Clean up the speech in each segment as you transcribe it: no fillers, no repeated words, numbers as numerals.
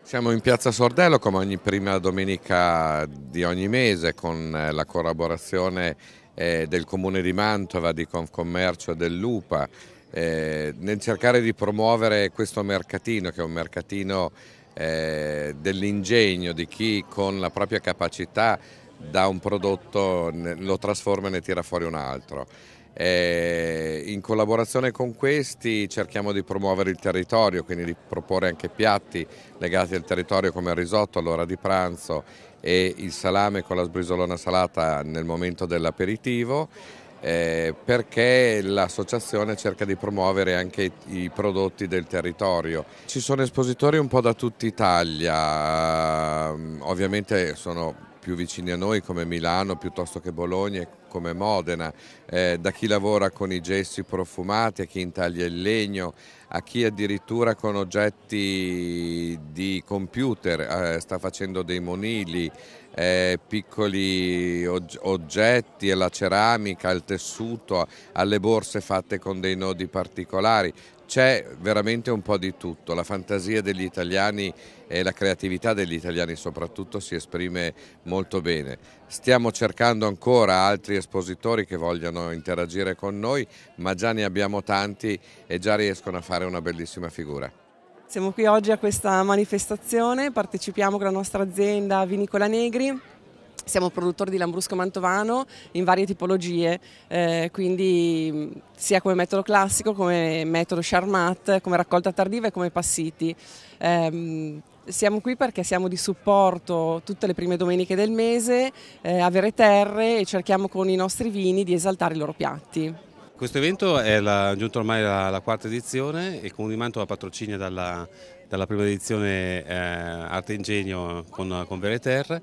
Siamo in Piazza Sordello come ogni prima domenica di ogni mese con la collaborazione del Comune di Mantova, di Confcommercio e dell'UPA nel cercare di promuovere questo mercatino che è un mercatino dell'ingegno di chi con la propria capacità da un prodotto lo trasforma e ne tira fuori un altro. In collaborazione con questi cerchiamo di promuovere il territorio, quindi di proporre anche piatti legati al territorio come il risotto all'ora di pranzo e il salame con la sbrisolona salata nel momento dell'aperitivo, perché l'associazione cerca di promuovere anche i prodotti del territorio. Ci sono espositori un po' da tutta Italia, ovviamente sono più vicini a noi come Milano piuttosto che Bologna e come Modena, da chi lavora con i gessi profumati, a chi intaglia il legno, a chi addirittura con oggetti di computer sta facendo dei monili, piccoli oggetti, alla ceramica, al tessuto, alle borse fatte con dei nodi particolari. C'è veramente un po' di tutto, la fantasia degli italiani e la creatività degli italiani soprattutto si esprime molto bene. Stiamo cercando ancora altri espositori che vogliono interagire con noi, ma già ne abbiamo tanti e già riescono a fare una bellissima figura. Siamo qui oggi a questa manifestazione, partecipiamo con la nostra azienda Vinicola Negri. Siamo produttori di lambrusco mantovano in varie tipologie, quindi sia come metodo classico, come metodo Charmat, come raccolta tardiva e come passiti. Siamo qui perché siamo di supporto tutte le prime domeniche del mese a Vere Terre e cerchiamo con i nostri vini di esaltare i loro piatti. Questo evento è giunto ormai alla quarta edizione, il Comune di Mantova patrocina dalla prima edizione Arte Ingegno con Vere Terre.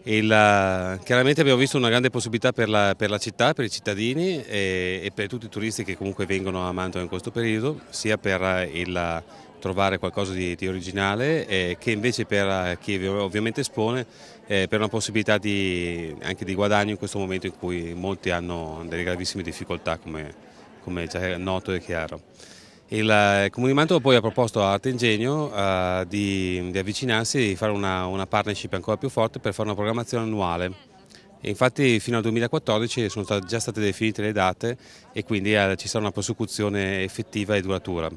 Chiaramente abbiamo visto una grande possibilità per la città, per i cittadini e per tutti i turisti che comunque vengono a Mantova in questo periodo, sia per trovare qualcosa di originale che invece per chi ovviamente espone per una possibilità anche di guadagno in questo momento in cui molti hanno delle gravissime difficoltà come già è noto e chiaro. Il Comune di Mantova poi ha proposto a Arte Ingegno di avvicinarsi e di fare una partnership ancora più forte per fare una programmazione annuale. E infatti fino al 2014 sono già state definite le date e quindi ci sarà una prosecuzione effettiva e duratura.